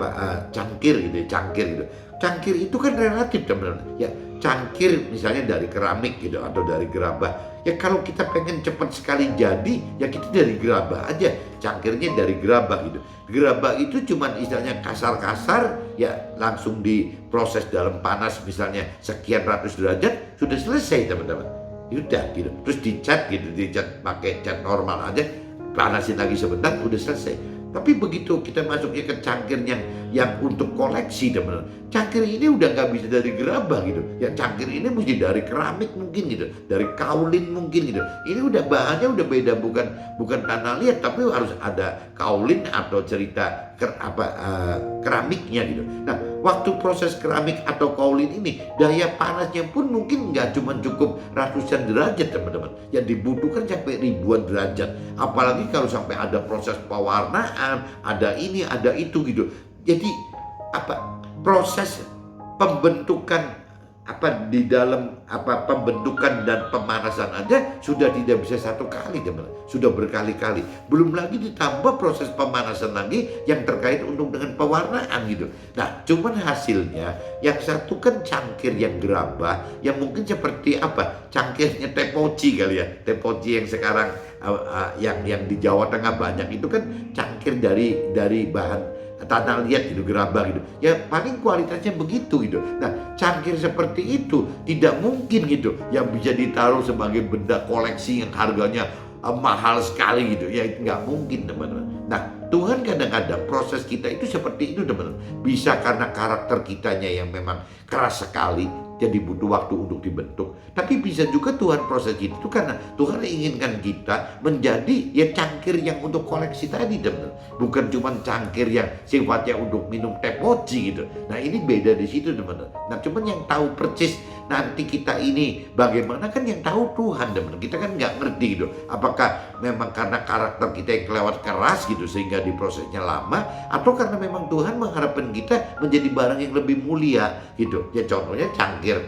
cangkir gitu, cangkir gitu. Cangkir itu kan relatif teman-teman. Ya cangkir misalnya dari keramik gitu atau dari gerabah. Ya kalau kita pengen cepat sekali jadi, ya kita dari gerabah aja. Cangkirnya dari gerabah gitu. Gerabah itu cuman istilahnya kasar-kasar, ya langsung diproses dalam panas misalnya sekian ratus derajat, sudah selesai teman-teman. Udah gitu. Terus dicat gitu, dicat pakai cat normal aja, panasin lagi sebentar, udah selesai. Tapi begitu kita masuknya ke cangkir yang untuk koleksi teman-teman, cangkir ini udah nggak bisa dari gerabah gitu. Ya cangkir ini mesti dari keramik mungkin gitu, dari kaulin mungkin gitu. Ini udah bahannya udah beda, bukan tanah liat, tapi harus ada kaulin atau cerita keramiknya gitu. Nah waktu proses keramik atau kaulin ini, daya panasnya pun mungkin nggak cuma cukup ratusan derajat teman-teman, yang dibutuhkan sampai ribuan derajat. Apalagi kalau sampai ada proses pewarnaan, ada ini, ada itu gitu. Jadi proses pembentukan di dalam pembentukan dan pemanasan aja sudah tidak bisa satu kali teman, sudah berkali-kali. Belum lagi ditambah proses pemanasan lagi yang terkait untuk dengan pewarnaan gitu. Nah cuman hasilnya yang satu kan cangkir yang gerabah, yang mungkin seperti cangkirnya tepoci kali ya, tepoci yang sekarang yang di Jawa Tengah banyak itu kan cangkir dari bahan tanah liat gitu, gerabah gitu. Ya paling kualitasnya begitu gitu. Nah cangkir seperti itu tidak mungkin gitu yang bisa ditaruh sebagai benda koleksi yang harganya mahal sekali gitu. Ya itu nggak mungkin teman-teman. Nah Tuhan kadang-kadang proses kita itu seperti itu teman-teman. Bisa karena karakter kitanya yang memang keras sekali, jadi butuh waktu untuk dibentuk. Tapi bisa juga Tuhan proses itu karena Tuhan inginkan kita menjadi ya cangkir yang untuk koleksi tadi, teman. Bukan cuma cangkir yang sifatnya untuk minum teh poci gitu. Nah ini beda di situ, teman. Nah cuman yang tahu persis nanti kita ini bagaimana kan yang tahu Tuhan, teman. Kita kan nggak ngerti gitu. Apakah memang karena karakter kita yang kelewat keras gitu sehingga diprosesnya lama, atau karena memang Tuhan mengharapkan kita menjadi barang yang lebih mulia gitu. Ya contohnya cangkir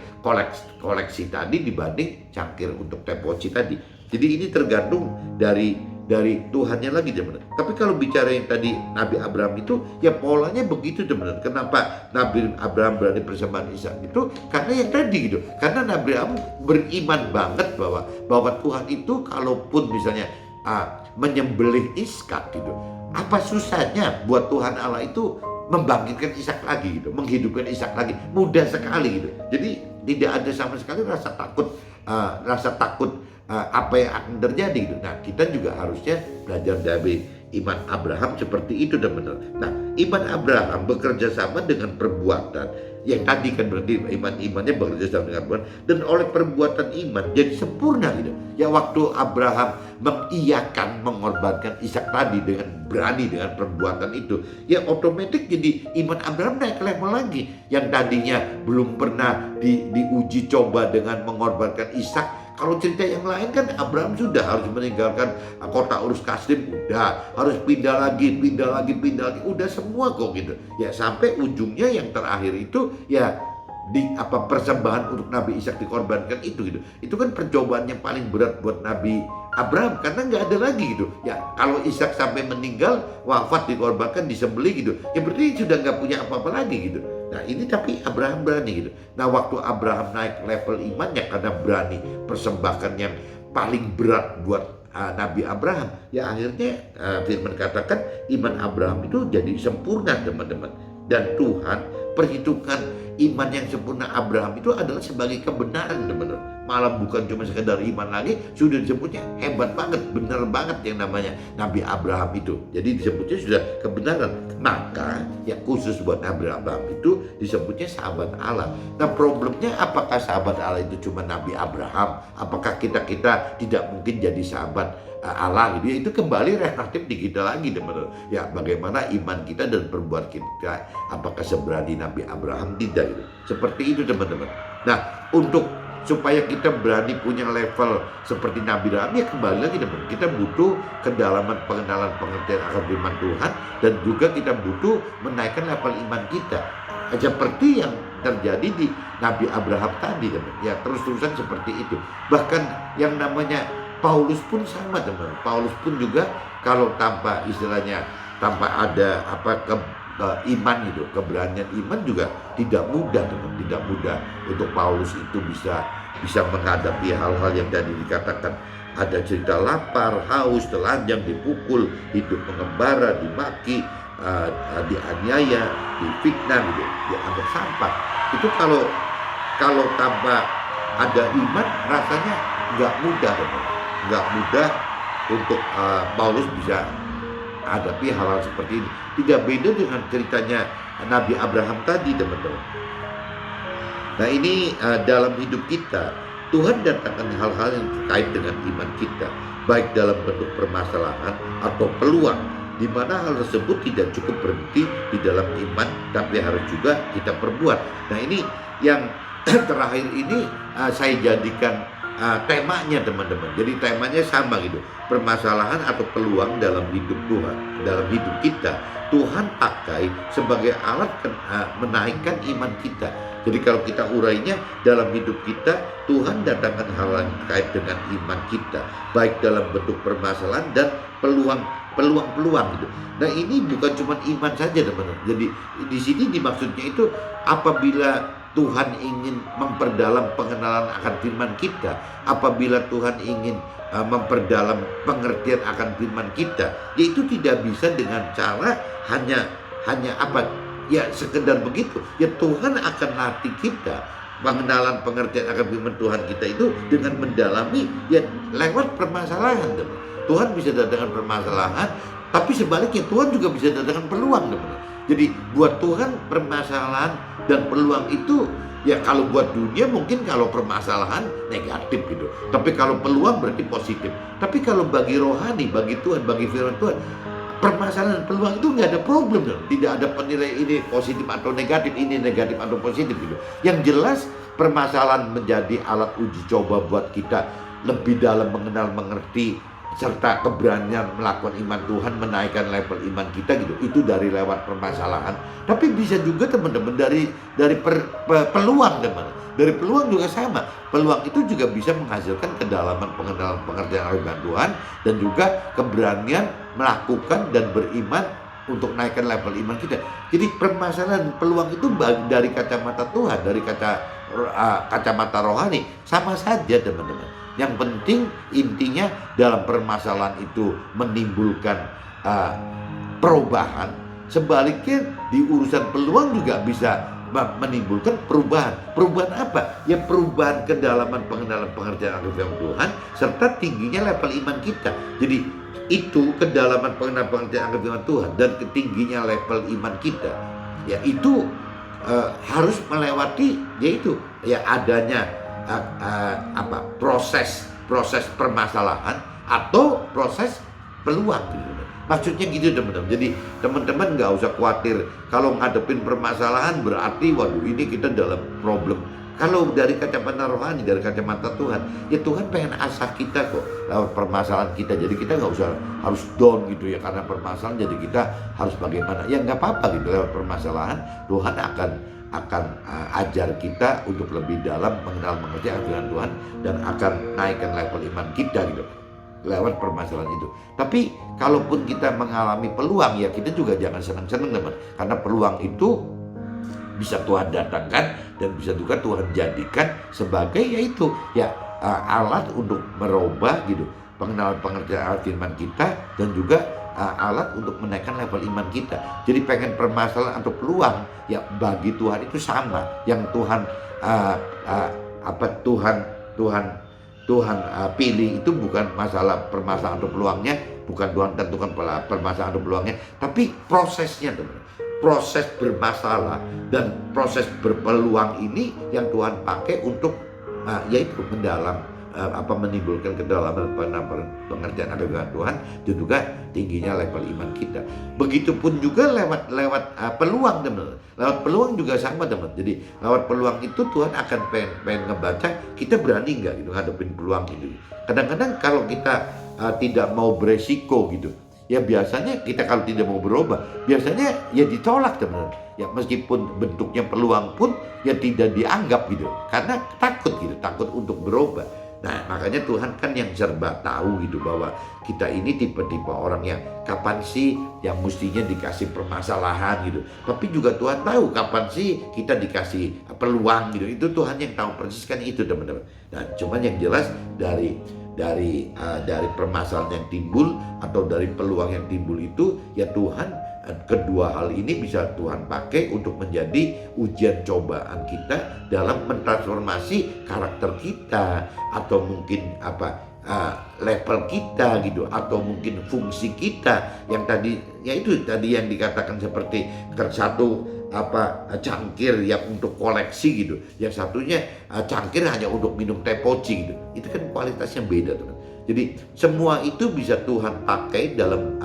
koleksi tadi dibanding cangkir untuk teh poci tadi. Jadi ini tergantung dari Tuhannya lagi, teman. Tapi kalau bicara yang tadi Nabi Abraham itu ya polanya begitu, teman. Kenapa Nabi Abraham berani persembahan Ishak itu? Karena yang tadi gitu. Karena Nabi Abraham beriman banget bahwa Tuhan itu kalaupun misalnya menyembelih Ishak gitu, apa susahnya buat Tuhan Allah itu membangkitkan Ishak lagi gitu, menghidupkan Ishak lagi, mudah sekali gitu. Jadi tidak ada sama sekali rasa takut apa yang akan terjadi gitu. Nah kita juga harusnya belajar dari iman Abraham seperti itu, teman-teman. Nah iman Abraham bekerja sama dengan perbuatan. Yang tadi kan berarti imannya bekerja sama dengan perbuatan, dan oleh perbuatan iman jadi sempurna gitu. Ya waktu Abraham mengiyakan mengorbankan Ishak tadi dengan berani dengan perbuatan itu, ya otomatis jadi iman Abraham naik level lagi. Yang tadinya belum pernah diuji coba dengan mengorbankan Ishak. Kalau cerita yang lain kan Abraham sudah harus meninggalkan kota Ur Kasdim, udah harus pindah lagi, udah semua kok gitu. Ya sampai ujungnya yang terakhir itu ya persembahan untuk Nabi Ishak dikorbankan itu gitu. Itu kan percobaan yang paling berat buat Nabi Abraham karena nggak ada lagi gitu. Ya kalau Ishak sampai meninggal, wafat, dikorbankan, disembelih gitu, ya berarti sudah nggak punya apa-apa lagi gitu. Nah ini tapi Abraham berani gitu. Nah waktu Abraham naik level imannya karena berani persembahkan yang paling berat buat Nabi Abraham, ya akhirnya firman katakan iman Abraham itu jadi sempurna, teman-teman. Dan Tuhan perhitungkan iman yang sempurna Abraham itu adalah sebagai kebenaran, teman-teman. Malah bukan cuma sekedar iman lagi, sudah disebutnya hebat banget, benar banget yang namanya Nabi Abraham itu. Jadi disebutnya sudah kebenaran. Maka ya khusus buat Nabi Abraham itu disebutnya sahabat Allah. Nah problemnya apakah sahabat Allah itu cuma Nabi Abraham? Apakah kita tidak mungkin jadi sahabat Allah gitu ya? Itu kembali relatif di kita lagi, teman-teman. Ya bagaimana iman kita dan perbuatan kita, apakah seberani Nabi Abraham? Tidak gitu. Seperti itu, teman-teman. Nah untuk supaya kita berani punya level seperti Nabi Abraham, ya kembali lagi, teman. Kita butuh kedalaman pengenalan pengertian akan firman Tuhan, dan juga kita butuh menaikkan level iman kita seperti yang terjadi di Nabi Abraham tadi, teman. Ya terus-terusan seperti itu. Bahkan yang namanya Paulus pun sama, teman. Paulus pun juga kalau tanpa ada iman gitu, keberanian iman juga tidak mudah, teman. Tidak mudah untuk Paulus itu bisa menghadapi hal-hal yang tadi dikatakan. Ada cerita lapar, haus, telanjang, dipukul, hidup mengembara, dimaki, dianiaya, difitnah gitu, dianggap sampah. Itu kalau tanpa ada iman rasanya nggak mudah, teman. Nggak mudah untuk Paulus bisa hadapi hal-hal seperti ini. Tidak beda dengan ceritanya Nabi Abraham tadi, teman-teman. Nah ini dalam hidup kita Tuhan datangkan hal-hal yang terkait dengan iman kita, baik dalam bentuk permasalahan atau peluang, di mana hal tersebut tidak cukup berhenti di dalam iman, tapi harus juga kita perbuat. Nah ini yang terakhir ini saya jadikan temanya, teman-teman. Jadi temanya sama gitu, permasalahan atau peluang dalam hidup Tuhan, dalam hidup kita, Tuhan pakai sebagai alat menaikkan iman kita. Jadi kalau kita urainya dalam hidup kita, Tuhan datangkan hal yang terkait dengan iman kita, baik dalam bentuk permasalahan dan peluang gitu. Nah ini bukan cuma iman saja, teman-teman. Jadi di sini dimaksudnya itu apabila Tuhan ingin memperdalam pengenalan akan firman kita, apabila Tuhan ingin memperdalam pengertian akan firman kita, yaitu tidak bisa dengan cara hanya ya sekedar begitu. Ya Tuhan akan latih kita pengenalan pengertian akan firman Tuhan kita itu dengan mendalami ya lewat permasalahan, teman. Tuhan bisa datangkan permasalahan, Tapi sebaliknya Tuhan juga bisa datangkan peluang, teman-teman. Jadi buat Tuhan permasalahan dan peluang itu, ya kalau buat dunia mungkin kalau permasalahan negatif gitu. Tapi kalau peluang berarti positif. Tapi kalau bagi rohani, bagi Tuhan, bagi firman Tuhan, permasalahan dan peluang itu nggak ada problem dong. Tidak ada penilai ini positif atau negatif, ini negatif atau positif gitu. Yang jelas permasalahan menjadi alat uji coba buat kita lebih dalam mengenal, mengerti, serta keberanian melakukan iman Tuhan, menaikkan level iman kita gitu. Itu dari lewat permasalahan. Tapi bisa juga teman-teman dari peluang, teman. Dari peluang juga sama. Peluang itu juga bisa menghasilkan kedalaman pengenalan pengertian iman Tuhan dan juga keberanian melakukan dan beriman untuk naikkan level iman kita. Jadi permasalahan peluang itu dari kacamata Tuhan, dari kacamata rohani sama saja, teman-teman. Yang penting intinya dalam permasalahan itu menimbulkan perubahan. Sebaliknya di urusan peluang juga bisa menimbulkan perubahan. Perubahan apa? Ya perubahan kedalaman pengenalan pengertian akan firman Tuhan serta tingginya level iman kita. Jadi itu kedalaman pengenalan pengertian akan firman Tuhan dan ketingginya level iman kita, ya itu harus melewati yaitu ya adanya proses permasalahan atau proses peluang gitu. Maksudnya gitu, teman-teman. Jadi teman-teman nggak usah khawatir kalau ngadepin permasalahan berarti waduh ini kita dalam problem. Kalau dari kacamata rohani, dari kacamata Tuhan, ya Tuhan pengen asah kita kok lewat permasalahan kita. Jadi kita nggak usah harus down gitu ya karena permasalahan. Jadi kita harus bagaimana? Ya nggak apa-apa gitu, lewat permasalahan Tuhan akan ajar kita untuk lebih dalam mengenal, mengerti ajaran Tuhan dan akan naikkan level iman kita gitu lewat permasalahan itu. Tapi kalaupun kita mengalami peluang, ya kita juga jangan senang-senang, teman, karena peluang itu bisa Tuhan datangkan dan bisa juga Tuhan jadikan sebagai yaitu ya alat untuk merubah gitu pengenalan pengertian firman kita dan juga alat untuk menaikkan level iman kita. Jadi pengen permasalahan atau peluang, ya bagi Tuhan itu sama. Yang Tuhan Tuhan pilih itu bukan masalah permasalahan atau peluangnya, bukan Tuhan tentukan permasalahan atau peluangnya, tapi prosesnya, teman. Proses bermasalah dan proses berpeluang ini yang Tuhan pakai untuk yaitu mendalam menimbulkan kedalaman pengertian akan Tuhan dan juga tingginya level iman kita. Begitupun juga lewat peluang, teman. Lewat peluang juga sama, teman. Jadi lewat peluang itu Tuhan akan pengen ngebaca kita berani nggak gitu ngadepin peluang itu. Kadang-kadang kalau kita tidak mau beresiko gitu, ya biasanya kita kalau tidak mau berubah, biasanya ya ditolak, teman. Ya meskipun bentuknya peluang pun ya tidak dianggap gitu, karena takut untuk berubah. Nah makanya Tuhan kan yang serba tahu gitu bahwa kita ini tipe-tipe orang yang kapan sih yang mestinya dikasih permasalahan gitu. Tapi juga Tuhan tahu kapan sih kita dikasih peluang gitu. Itu Tuhan yang tahu persis kan itu, teman-teman. Nah cuman yang jelas dari permasalahan yang timbul atau dari peluang yang timbul itu ya Tuhan, kedua hal ini bisa Tuhan pakai untuk menjadi ujian cobaan kita dalam mentransformasi karakter kita atau mungkin level kita gitu, atau mungkin fungsi kita yang tadi yang dikatakan seperti satu cangkir yang untuk koleksi gitu, yang satunya cangkir hanya untuk minum teh poci gitu. Itu kan kualitasnya beda, teman. Jadi semua itu bisa Tuhan pakai dalam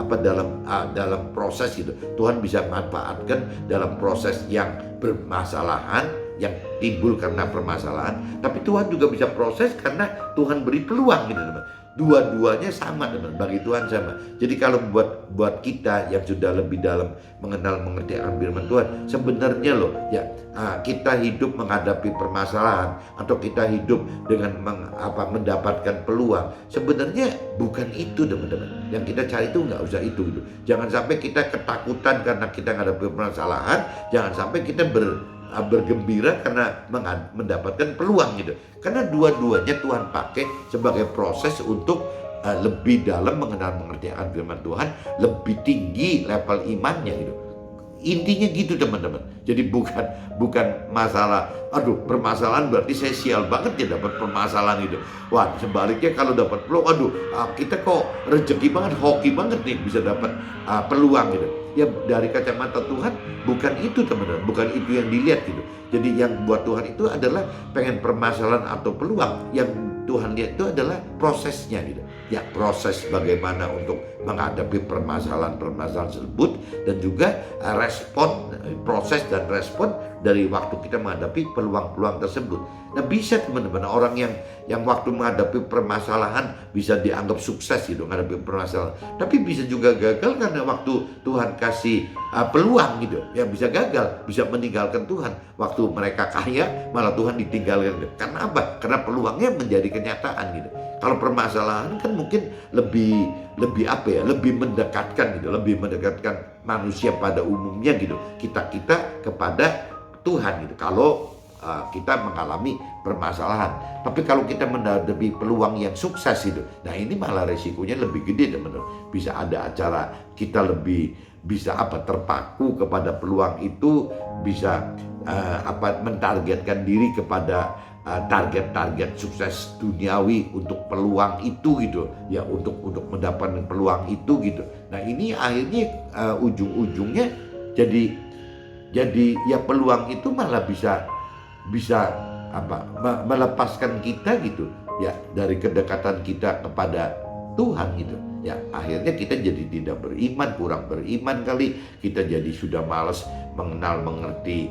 proses gitu. Tuhan bisa manfaatkan dalam proses yang bermasalahan, yang timbul karena permasalahan. Tapi Tuhan juga bisa proses karena Tuhan beri peluang gitu, teman. Dua-duanya sama, teman, bagi Tuhan sama. Jadi kalau buat kita yang sudah lebih dalam mengenal, mengerti akan firman Tuhan, sebenarnya loh ya kita hidup menghadapi permasalahan atau kita hidup dengan mendapatkan peluang, sebenarnya bukan itu, teman-teman. Yang kita cari itu nggak usah itu gitu. Jangan sampai kita ketakutan karena kita menghadapi permasalahan, jangan sampai kita bergembira karena mendapatkan peluang gitu. Karena dua-duanya Tuhan pakai sebagai proses untuk lebih dalam mengenal, mengerti akan firman Tuhan, lebih tinggi level imannya gitu. Intinya gitu teman-teman. Jadi bukan masalah, aduh permasalahan berarti saya sial banget ya dapat permasalahan itu. Wah, sebaliknya kalau dapat peluang, aduh kita kok rezeki banget, hoki banget nih bisa dapat peluang gitu. Ya dari kacamata Tuhan bukan itu teman-teman, bukan itu yang dilihat gitu. Jadi yang buat Tuhan itu adalah pengen permasalahan atau peluang. Yang Tuhan lihat itu adalah prosesnya gitu. Ya proses bagaimana untuk menghadapi permasalahan-permasalahan tersebut, dan juga proses dan respon dari waktu kita menghadapi peluang-peluang tersebut. Nah bisa teman-teman, orang yang waktu menghadapi permasalahan bisa dianggap sukses gitu menghadapi permasalahan, tapi bisa juga gagal karena waktu Tuhan kasih peluang gitu, ya bisa gagal, bisa meninggalkan Tuhan. Waktu mereka kaya malah Tuhan ditinggalkan gitu. Karena apa? Karena peluangnya menjadi kenyataan gitu. Kalau permasalahan kan mungkin lebih mendekatkan gitu, lebih mendekatkan manusia pada umumnya gitu, kita kepada Tuhan gitu. Kalau kita mengalami permasalahan, tapi kalau kita menghadapi peluang yang sukses itu, nah ini malah resikonya lebih gede teman-teman. Bisa ada acara kita lebih bisa terpaku kepada peluang itu, bisa mentargetkan diri kepada target-target sukses duniawi untuk peluang itu gitu ya, untuk mendapatkan peluang itu gitu. Nah ini akhirnya ujung-ujungnya jadi ya peluang itu malah bisa melepaskan kita gitu ya dari kedekatan kita kepada Tuhan gitu ya. Akhirnya kita jadi tidak beriman, kurang beriman kali, kita jadi sudah malas mengerti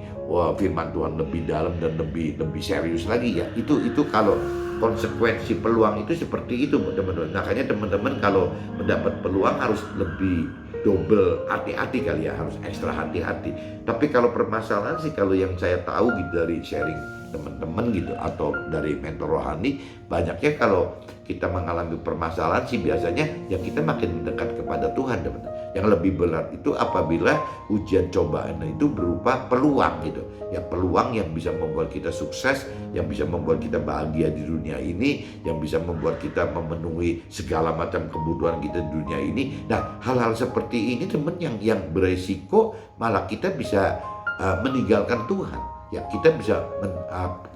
firman Tuhan lebih dalam dan lebih serius lagi ya. Itu kalau konsekuensi peluang itu seperti itu teman-teman. Makanya teman-teman kalau mendapat peluang harus lebih double hati-hati kali ya, harus ekstra hati-hati. Tapi kalau permasalahan sih, kalau yang saya tahu gitu dari sharing teman-teman gitu atau dari mentor rohani, banyaknya kalau kita mengalami permasalahan sih biasanya ya kita makin mendekat kepada Tuhan teman-teman. Yang lebih berat itu apabila ujian cobaan itu berupa peluang gitu ya, peluang yang bisa membuat kita sukses, yang bisa membuat kita bahagia di dunia ini, yang bisa membuat kita memenuhi segala macam kebutuhan kita di dunia ini. Nah hal-hal seperti ini teman yang beresiko malah kita bisa meninggalkan Tuhan ya, kita bisa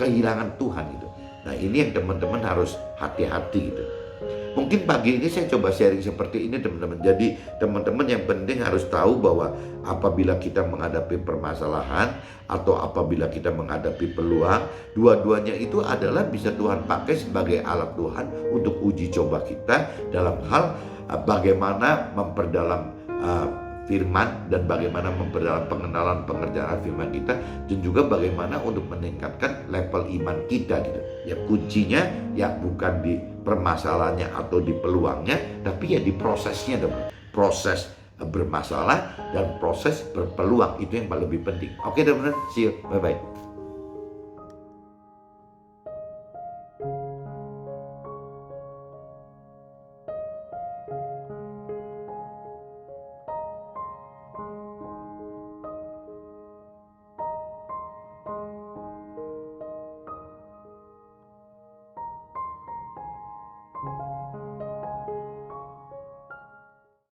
kehilangan Tuhan gitu. Nah ini yang teman-teman harus hati-hati gitu. Mungkin pagi ini saya coba sharing seperti ini teman-teman. Jadi teman-teman yang penting harus tahu bahwa apabila kita menghadapi permasalahan atau apabila kita menghadapi peluang, dua-duanya itu adalah bisa Tuhan pakai sebagai alat Tuhan untuk uji coba kita dalam hal bagaimana memperdalam firman, dan bagaimana memperdalam pengenalan firman kita, dan juga bagaimana untuk meningkatkan level iman kita gitu. Ya kuncinya ya bukan di permasalahannya atau di peluangnya, tapi ya di prosesnya teman. Proses bermasalah dan proses berpeluang itu yang lebih penting. Oke teman-teman, see you, bye bye.